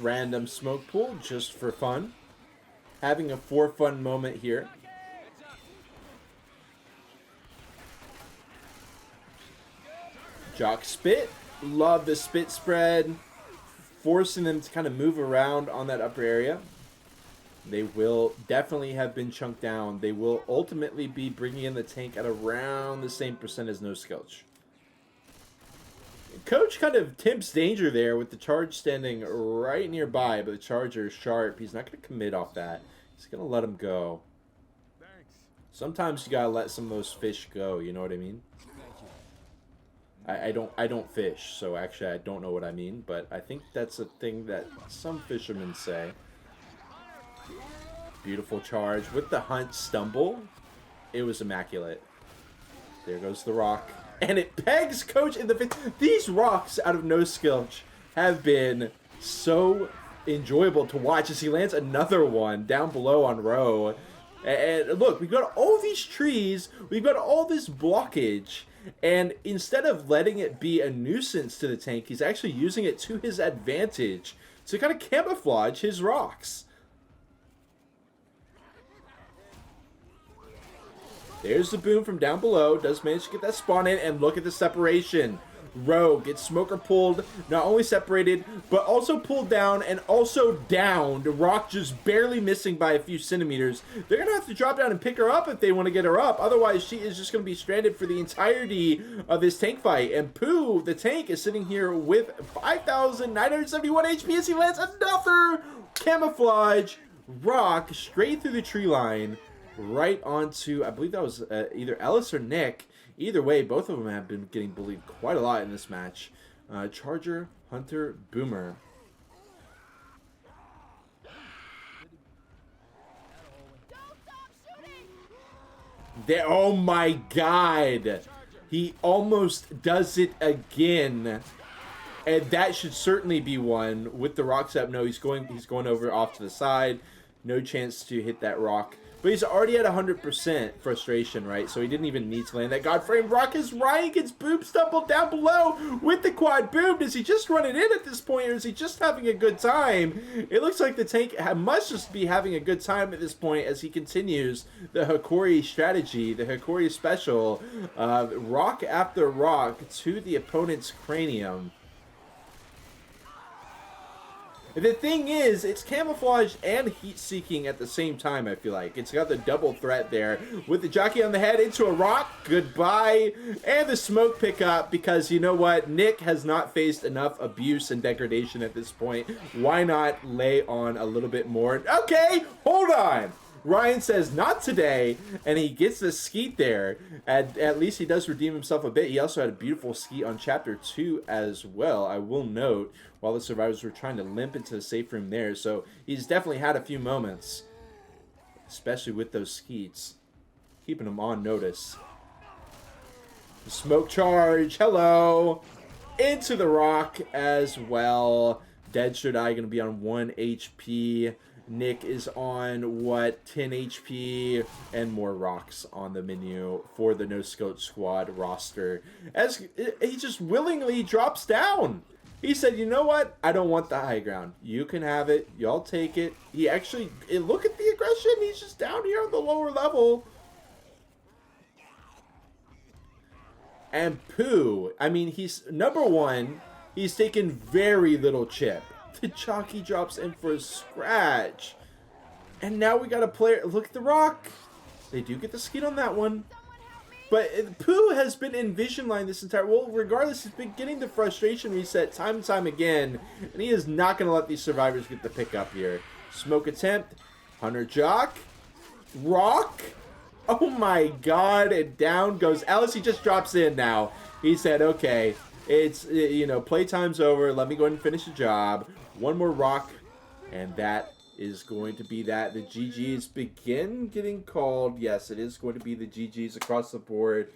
Random smoke pool just for fun. Having a for fun moment here. Jock spit. Love the spit spread. Forcing them to kind of move around on that upper area. They will definitely have been chunked down. They will ultimately be bringing in the tank at around the same percent as Noskillch. Coach kind of tempts danger there with the charge standing right nearby, but the charger is sharp. He's not going to commit off that. He's going to let him go. Thanks. Sometimes you got to let some of those fish go, you know what I mean? I don't fish, so actually I don't know what I mean, but I think that's a thing that some fishermen say. Beautiful charge with the hunt stumble. It was immaculate. There goes the rock. And it pegs Coach in the face. These rocks out of Noskillch have been so enjoyable to watch as he lands another one down below on row. And look, we've got all these trees. We've got all this blockage. And instead of letting it be a nuisance to the tank, he's actually using it to his advantage to kind of camouflage his rocks. There's the boom from down below. Does manage to get that spawn in, and look at the separation. Row gets smoker pulled, not only separated, but also pulled down and also downed. Rock just barely missing by a few centimeters. They're going to have to drop down and pick her up if they want to get her up. Otherwise, she is just going to be stranded for the entirety of this tank fight. And Pooh, the tank, is sitting here with 5,971 HP as he lands another camouflage rock straight through the tree line. Right onto, I believe that was either Ellis or Nick. Either way, both of them have been getting bullied quite a lot in this match. Charger, Hunter, Boomer. There, oh my God. He almost does it again. And that should certainly be one with the rocks up. No, he's going over off to the side. No chance to hit that rock. But he's already at 100% frustration, right? So he didn't even need to land that God frame rock as Ryan gets boom stumbled down below with the quad boom. Does he just run it in at this point, or is he just having a good time? It looks like the tank must just be having a good time at this point as he continues the Hikori strategy, the Hikori special. Rock after rock to the opponent's cranium. The thing is, it's camouflage and heat-seeking at the same time, I feel like. It's got the double threat there. With the jockey on the head into a rock, goodbye. And the smoke pickup, because you know what? Nick has not faced enough abuse and degradation at this point. Why not lay on a little bit more? Okay, hold on. Ryan says, not today, and he gets the skeet there. At least he does redeem himself a bit. He also had a beautiful skeet on Chapter 2 as well, I will note, while the survivors were trying to limp into the safe room there. So he's definitely had a few moments, especially with those skeets, keeping him on notice. The smoke charge, hello, into the rock as well. Dead Should I going to be on 1 HP. Nick is on, what, 10 HP, and more rocks on the menu for the Noskillch squad roster. As he just willingly drops down. He said, you know what? I don't want the high ground. You can have it. Y'all take it. He actually, look at the aggression. He's just down here on the lower level. And Pooh, I mean, he's, number one, he's taken very little chip. The jockey drops in for a scratch. And now we got a player. Look at the rock. They do get the skeet on that one. But Pooh has been in vision line this entire... Well, regardless, he's been getting the frustration reset time and time again. And he is not going to let these survivors get the pick up here. Smoke attempt. Hunter Jock. Rock. Oh my God. And down goes Ellis. He just drops in now. He said, okay, it's, you know, playtime's over. Let me go ahead and finish the job. One more rock, and that is going to be that. The GGs begin getting called. Yes, it is going to be the GGs across the board.